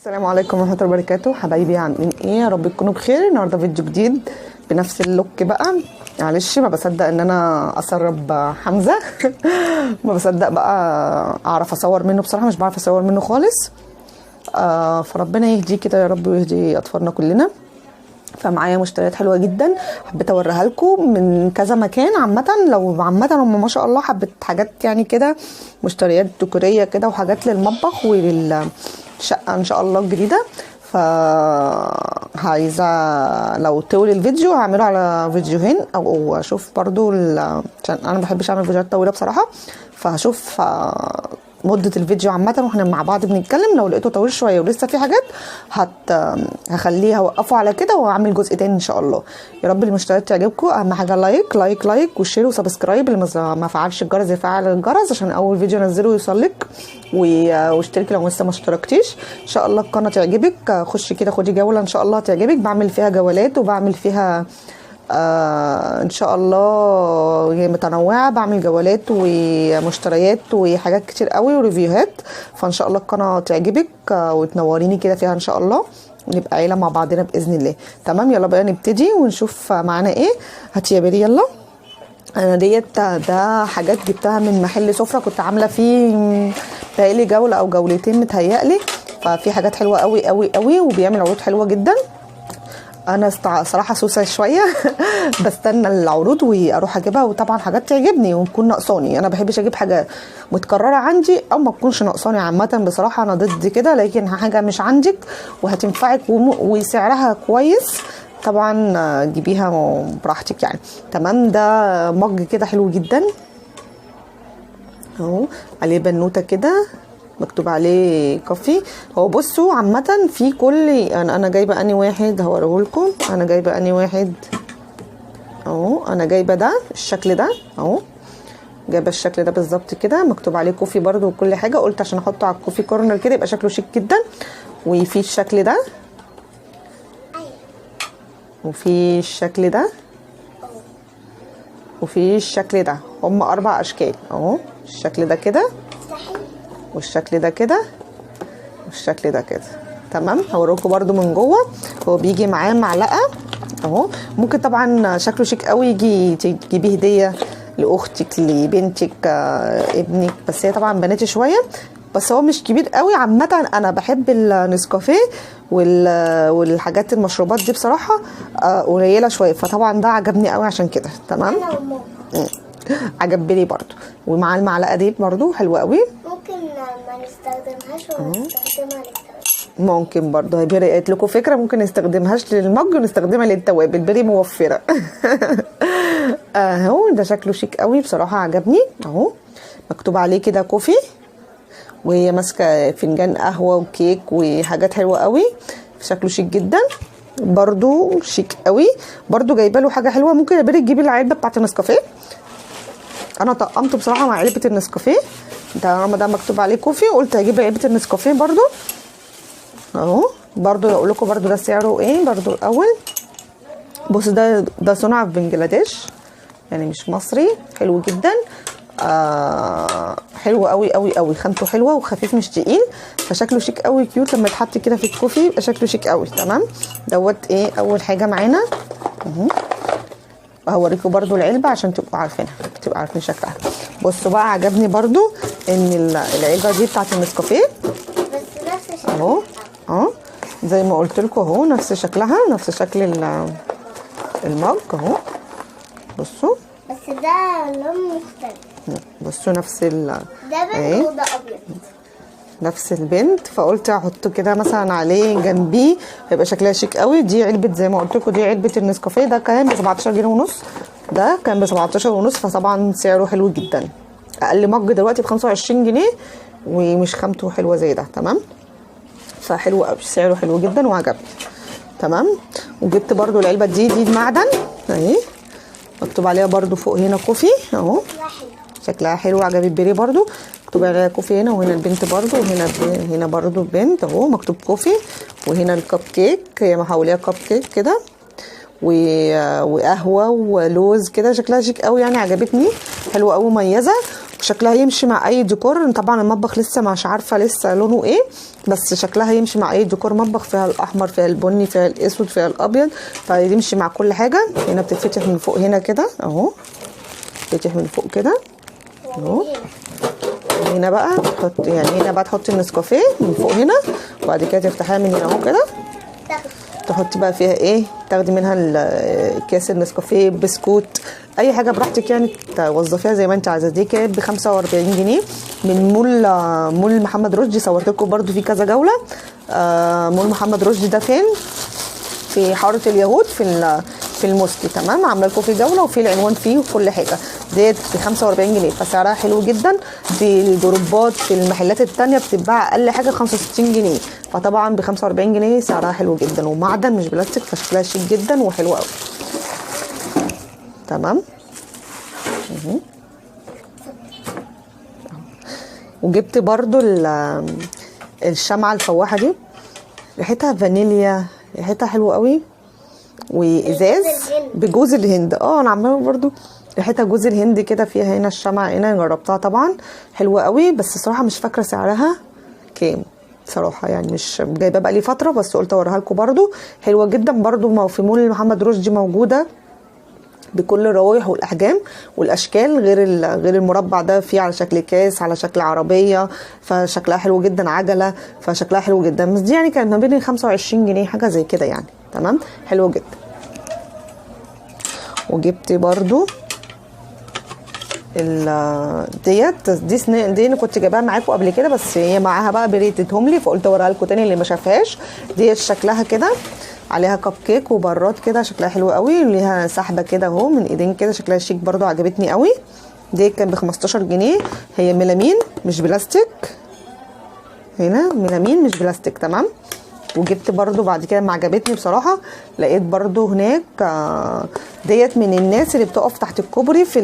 السلام عليكم ورحمه الله وبركاته. حبايبي عاملين ايه؟ يا رب تكونوا بخير. النهارده فيديو جديد بنفس اللوك بقى. معلش ما بصدق ان انا اسرب حمزه ما بصدق بقى اعرف اصور منه، بصراحه مش بعرف اصور منه خالص. فربنا يهديه كده يا رب ويهدي اطفالنا كلنا. فمعايا مشتريات حلوه جدا حبيت اوريها لكم من كذا مكان. عامه هم ما شاء الله حبيت حاجات يعني كده، مشتريات ديكوريه كده وحاجات للمطبخ وللشقه ان شاء الله الجديده. عايزه لو طول الفيديو هعمله على فيديوهين او اشوف برضو عشان انا ما بحبش اعمل فيديوهات طويله بصراحه. فهشوف مدة الفيديو عامة واحنا مع بعض بنتكلم. لو لقيته طويل شوية ولسه في حاجات هخليه هوقفه على كده وهعمل جزء تاني ان شاء الله. يا رب المشتريات تعجبكم. اهم حاجة لايك وشير وسبسكرايب. اللي ما فعلش الجرس يفعل الجرس عشان اول فيديو انزله يوصلك، واشتركي لو لسه ما اشتركتيش. ان شاء الله القناة تعجبك. خشي كده خدي جولة ان شاء الله تعجبك. بعمل فيها جولات وبعمل فيها ان شاء الله هي متنوعه. بعمل جولات ومشتريات وحاجات كتير قوي وريفيوهات. فان شاء الله القناه تعجبك وتنوريني كده فيها ان شاء الله، ونبقى عيله مع بعضنا باذن الله. تمام، يلا بقى نبتدي ونشوف معانا ايه. هاتي يا بيري يلا. انا ديت ده حاجات جبتها من محل سفره كنت عامله فيه بقالي جوله او جولتين متهيألي. ففي حاجات حلوه قوي قوي قوي وبيعمل عروض حلوه جدا. انا صراحه سوسه شويه بستنى العروض واروح اجيبها، وطبعا حاجات تعجبني وتكون ناقصاني. انا بحبش اجيب حاجه متكرره عندي او ما تكونش ناقصاني. عامه بصراحه انا ضد كده، لكن حاجه مش عندك وهتنفعك وسعرها كويس طبعا جيبيها براحتك يعني. تمام، ده مج كده حلو جدا اهو، عليه بنوته كده مكتوب عليه كوفي. هو بصوا عامه في كل انا جايبه اني واحد هوريه لكم. انا جايبه اني واحد اهو، انا جايبه ده الشكل ده اهو، جايبه الشكل ده بالظبط كده مكتوب عليه كوفي برده وكل حاجه. قلت عشان احطه على الكوفي كورنر كده يبقى شكله شيك جدا. وفي الشكل ده وفي الشكل ده وفي الشكل ده. هم 4 اشكال اهو، الشكل ده كده والشكل ده كده والشكل ده كده. تمام، هوريكم برده من جوه. هو بيجي معاه معلقه اهو. ممكن طبعا شكله شيك قوي يجي تجيبيه هديه لاختك لبنتك ابنك، بس هي طبعا بناتي شويه، بس هو مش كبير قوي. عامه انا بحب النسكافيه والحاجات المشروبات دي بصراحه قليله شويه، فطبعا ده عجبني قوي عشان كده. تمام، عجب بيلي برضو. ومع المعلقه دي برضو حلوه قوي. ممكن ما نستخدمهاش ونستخدمها للتوابل. ممكن برضو. هي بيري قالت لكم فكره، ممكن نستخدمهاش للمج ونستخدمها للتوابل. بيري موفره اهو. ده شكله شيك قوي بصراحه عجبني اهو. مكتوب عليه كده كوفي، وهي ماسكه فنجان قهوه وكيك وحاجات حلوه قوي. شكله شيك جدا برضو، شيك قوي برضو. جايبه له حاجه حلوه. ممكن يا بيري تجيبي العلبه بتاعه النسكافيه. انا طقمت بصراحه مع علبه النسكافيه ده، ده مكتوب عليه كوفي، وقلت اجيب علبه النسكافيه برضو اهو. برضو اقول لكم برضو ده سعره ايه برضو الاول. بص ده صنع في بنجلاديش يعني مش مصري. حلو جدا حلو قوي قوي قوي. خامته حلوه وخفيف مش تقيل، فشكله شيك قوي كيوت لما يتحط كده في الكوفي يبقى شكله شيك قوي. تمام، دوت ايه اول حاجه معانا اهو. هوريكم برضو العلبه عشان تبقوا عارفينها، تبقوا عارفين شكلها. بصوا بقى عجبني برضو ان العلبه دي بتاعت النسكافيه بس نفس الشكل اهو زي ما قلت لكم اهو، نفس شكلها نفس شكل المج اهو. بصوا بس ده لون مختلف. بصوا نفس ده بنت وده ابيض، نفس البنت. فقلت احط كده مثلا عليه جنبيه هيبقى شكلها شيك قوي. دي علبه زي ما قلت لكم، دي علبه النسكافيه. ده كان ب 17 جنيه ونص، ده كان ب 17 ونص، فطبعا سعره حلو جدا. اقل مج دلوقتي ب 25 جنيه ومش خامته حلوه زي ده. تمام، فحلو قوي، سعره حلو جدا وعجبني. تمام، وجبت برضو العلبه دي معدن اهي، مكتوب عليها برضو فوق هنا كوفي اهو. شكلها حلو عجب بيري برضو. مكتوب عليها كوفي هنا، وهنا البنت برضو، وهنا برضو البنت اهو مكتوب كوفي. وهنا الكب كيك، هي محوليه كب كيك كده. وقهوه ولوز كده، شكلها شيك قوي يعني، عجبتني، حلوه قوي مميزه، شكلها يمشي مع اي ديكور. طبعا المطبخ لسه مش عارفه لسه لونه ايه، بس شكلها يمشي مع اي ديكور مطبخ، فيها الاحمر فيها البني فيها الاسود فيها الابيض، فيمشي مع كل حاجه. هنا بتتفتح من فوق هنا كده اهو، بتتفتح من فوق كده اهو. هنا بقى تحط يعني، هنا بقى تحطي النسكافيه من فوق هنا، وبعد كده تفتحيها من هنا اهو كده، تحطي بقى فيها ايه، تاخدي منها كاس النسكافيه، بسكوت، اي حاجه براحتك يعني، توظفيها زي ما انت عايزه. دي كانت ب 45 جنيه من مول محمد رشدي. صورت لكم برده في كذا جوله. مول محمد رشدي ده فين؟ في حاره اليهود في الموسكي، تمام. عامله لكم في جوله وفي العنوان فيه وكل حاجه. ديت ب 45 جنيه، فسعرها حلو جدا. في الجروبات في المحلات التانية بتتباع اقل حاجه 65 جنيه، فطبعا ب 45 جنيه سعرها حلو جدا، ومعدن مش بلاستيك، فشكلها شيك جدا وحلوه قوي، تمام. وجبت برضو الشمعه الفواحه دي، ريحتها فانيليا، ريحتها حلوه قوي، وازاز بجوز الهند. انا عامله برضو ريحتها جوز الهند كده، فيها هنا الشمعة هنا، جربتها طبعا حلوه قوي، بس الصراحه مش فاكره سعرها كام صراحه يعني، مش جايبه بقى لي فتره، بس قلت اوريها لكم برضو، حلوه جدا برضو. في مول محمد رشدي موجوده بكل الروائح والاحجام والاشكال، غير المربع ده فيه على شكل كاس، على شكل عربيه، فشكلها حلو جدا، عجله، فشكلها حلو جدا. بس دي يعني كانت ما بين 25 جنيه حاجه زي كده يعني، تمام، حلو جدا. وجبت برضو دي انا كنت جايباها معاكم قبل كده، بس هي معاها بقى بريتتهم لي، فقلت اوريها لكم تاني اللي ما شافهاش. دي شكلها كده، عليها كب كيك وبراد كده، شكلها حلو قوي، وليها سحبه كده اهو من ايدين كده، شكلها شيك برضو، عجبتني قوي. دي كان ب 15 جنيه، هي ميلامين مش بلاستيك، هنا ميلامين مش بلاستيك، تمام. وجبت برضو بعد كده ما عجبتني بصراحه، لقيت برضو هناك ديت من الناس اللي بتقف تحت الكوبري في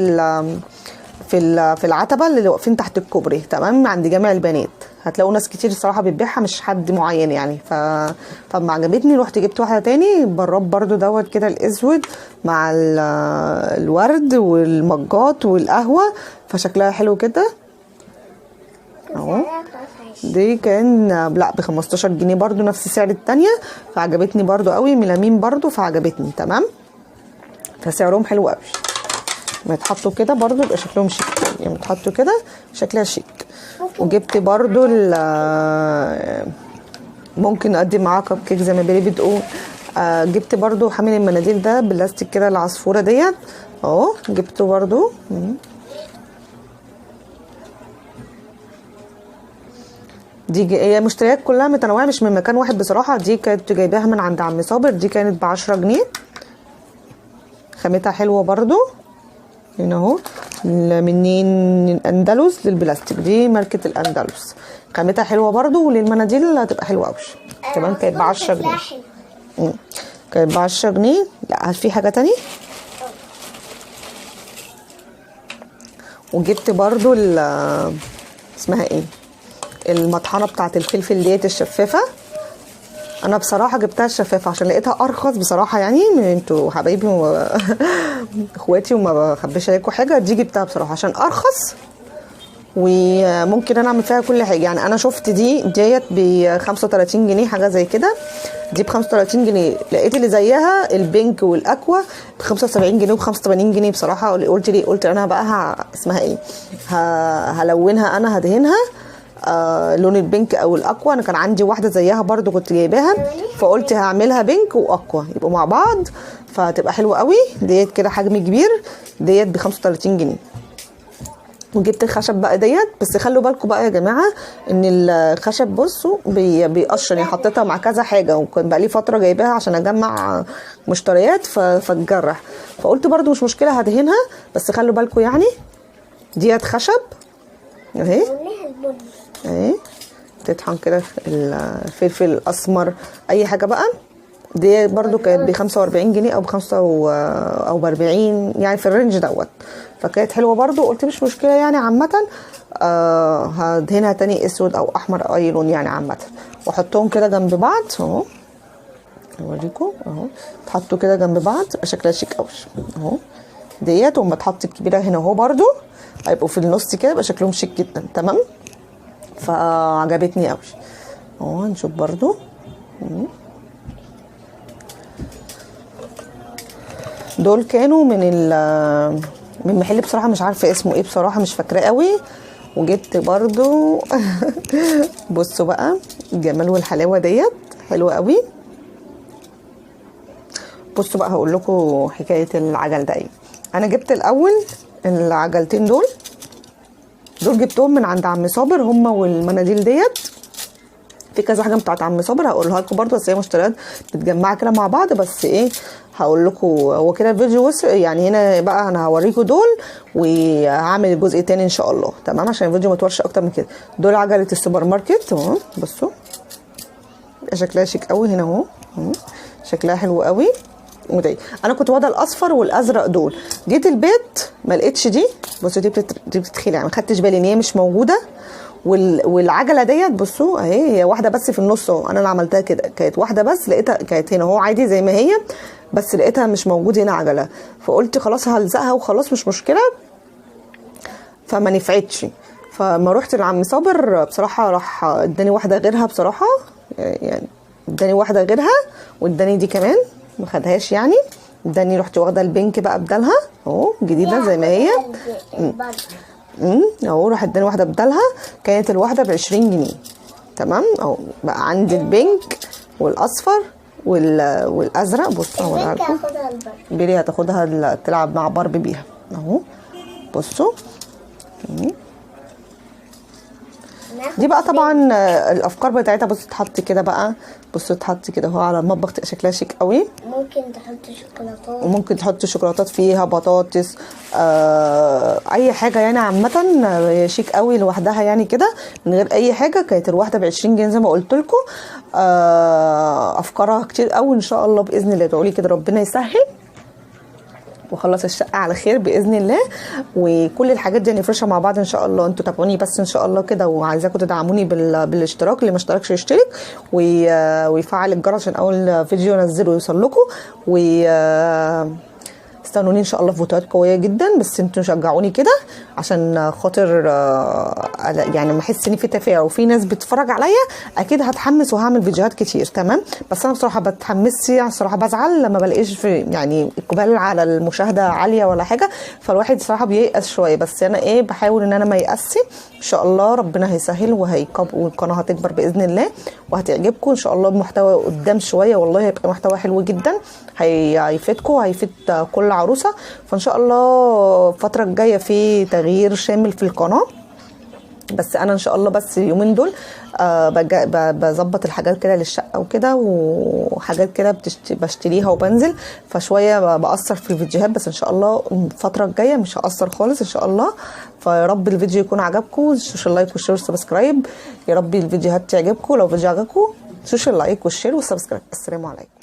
العتبه اللي واقفين تحت الكوبري، تمام، عند جامع البنات. هتلاقوا ناس كتير الصراحه بتبيعها، مش حد معين يعني. فما عجبتني، رحت جبت واحده تاني براد برضو دوت كده، الاسود مع الورد والمجات والقهوه، فشكلها حلو كده اهو. دي كان لا ب 15 جنيه برضو، نفس سعر التانية، فعجبتني برضو قوي، ميلامين برضو، فعجبتني، تمام. فسعرهم حلو قوي، ما يتحطوا كده برضو يبقى شكلهم شيك يعني، يتحطوا كده شكلها شيك. وجبت برضو ممكن اقدم معاه كب كيك زي ما بيلي بتقول. جبت برضو حامل المناديل ده بلاستيك كده، العصفوره ديت اهو، جبته برضو. دي هي مشتريات كلها متنوعه، مش من مكان واحد بصراحه. دي كانت جايباها من عند عم صابر، دي كانت ب10 جنيه، خامتها حلوه برضو. هنا اهو منين، الاندلس للبلاستيك، دي ماركه الاندلس، خامتها حلوه برضو، وللمناديل هتبقى حلوه قوي. كمان كانت ب10 جنيه، كانت ب10 جنيه. لا، هل في حاجه تاني؟ وجبت برضو اسمها ايه، المطحنه بتاعه الفلفل ديت الشفافه. انا بصراحه جبتها الشفافه عشان لقيتها ارخص بصراحه يعني، من انتوا حبايبي واخواتي، وما بخبيش عليكم حاجه. دي جبتها بصراحه عشان ارخص، وممكن انا اعمل فيها كل حاجه يعني. انا شفت ديت ب 35 جنيه حاجه زي كده، دي ب 35 جنيه. لقيت اللي زيها البينك والاكوا ب 75 جنيه و 85 جنيه بصراحه. قلت ليه، قلت انا بقى اسمها ايه، هلونها، انا هدهنها لون البينك او الاكوا. انا كان عندي واحده زيها برضو كنت جايباها، فقلت هعملها بينك واكوا يبقوا مع بعض، فتبقى حلوه قوي. ديت كده حجم كبير، ديت ب 35 جنيه. وجبت الخشب بقى ديت، بس خلوا بالكم بقى يا جماعه ان الخشب بصوا بيقشر يعني، حطيتها مع كذا حاجه، وكان بقى لي فتره جايباها عشان اجمع مشتريات فتجرح، فقلت برضو مش مشكله هدهنها، بس خلوا بالكم يعني. ديت خشب اهي، اهي تطحن كده الفلفل الاسمر، اي حاجه بقى. دي برضو كانت ب 45 جنيه او او ب 40 يعني، في الرينج دوت، فكانت حلوه برضو. قلت مش مشكله يعني عامه، هدهنها تاني اسود او احمر او اي لون يعني عامه، واحطهم كده جنب بعض اهو. اوريكم اهو، تحطوا كده جنب بعض يبقى شكلها شيك قوي اهو ديت. وما تحط الكبيره هنا اهو برضو هيبقوا في النص كده يبقى شكلهم شيك جدا تمام. فعجبتني قوي اهو. هنشوف برضو دول كانوا من محل بصراحه مش عارفه اسمه ايه بصراحه، مش فاكراه قوي. وجبت برضو بصوا بقى الجمال والحلاوه ديت حلوه قوي. بصوا بقى هقول لكم حكايه العجل ده ايه. انا جبت الاول العجلتين دول جبتهم من عند عم صابر، هما والمناديل ديت. في كذا حاجه بتاعت عم صابر هقولها لكم برضو، بس هي مشتريات متجمعه كده مع بعض. بس ايه هقول لكم هو كده الفيديو وصل يعني. هنا بقى انا هوريكم دول وهعمل الجزء التاني ان شاء الله تمام، عشان الفيديو ما يطولش اكتر من كده. دول عجله السوبر ماركت اهو. بصوا شكلها شيك قوي هنا اهو، شكلها حلو قوي. ودي انا كنت واخده الاصفر والازرق دول. جيت البيت ما لقيتش دي. بصوا دي بتتخلع يعني، ما خدتش بالي ان هي مش موجوده. والعجله ديت بصوا اهي، هي واحده بس في النص اهو. انا اللي عملتها كده، كانت واحده بس لقيتها كانت هنا اهو عادي زي ما هي، بس لقيتها مش موجود هنا عجله. فقلت خلاص هلزقها وخلاص مش مشكله، فما نفعتش. فما رحت لعم صابر بصراحه راح اداني واحده غيرها بصراحه، يعني اداني واحده غيرها واداني دي كمان ما خدهاش يعني. اداني رحت واخده البينك بقى بدالها اهو جديده زي ما هي اهو. راح اداني واحده بدالها، كانت الواحده ب20 جنيه تمام اهو. بقى عندي البينك والاصفر والازرق. بصوا هوريها لكم. بيري هتاخدها تلعب مع باربي بيها اهو. بصوا دي بقى طبعا الافكار بتاعتها. بصوا تحط كده بقى، بصوا تحط كده اهو على المطبخ تبقى شكلها شيك قوي. ممكن تحط شوكولاتات، وممكن تحط شوكولاتات فيها، بطاطس، اي حاجه يعني عامه شيك قوي لوحدها يعني كده من غير اي حاجه. كانت الواحده ب20 جنيه زي ما قلت لكم. افكارها كتير قوي ان شاء الله باذن الله. ادعوا لي كده ربنا يسهل وخلص الشقه على خير باذن الله. وكل الحاجات دي هنفرشها مع بعض ان شاء الله. انتوا تابعوني بس ان شاء الله كده، وعايزاكم تدعموني بالاشتراك. اللي ما اشتركش يشترك ويفعل الجرس عشان اول فيديو انزله يوصل لكم. استنوني ان شاء الله في فيديوهات قويه جدا، بس انتوا شجعوني كده عشان خاطر يعني ما احس ان في تفاعل وفي ناس بتتفرج عليا اكيد هتحمس وهعمل فيديوهات كتير تمام. بس انا بصراحه بتحمس يعني، الصراحه بزعل لما بلاقيش في يعني اقبال على المشاهده عاليه ولا حاجه، فالواحد صراحه بييأس شويه. بس انا ايه بحاول ان انا ما يأسش ان شاء الله. ربنا هيسهل والقناه هتكبر باذن الله وهتعجبكم ان شاء الله. بمحتوى قدام شويه والله هيبقى محتوى حلو جدا هيفيدكم وهيفيد كل عروسه. فان شاء الله الفتره الجايه في تغيير شامل في القناه. بس انا ان شاء الله بس اليومين دول بظبط الحاجات كده للشقه وكده، وحاجات كده بشتريها وبنزل، فشويه بقصر في الفيديوهات. بس ان شاء الله الفتره الجايه مش هقصر خالص ان شاء الله. فيا رب الفيديو يكون عجبكم. تنسوش اللايك والشير والسبسكرايب. يا رب الفيديوهات تعجبكم. لو الفيديو عجبكم تنسوش اللايك والشير والسبسكرايب. السلام عليكم.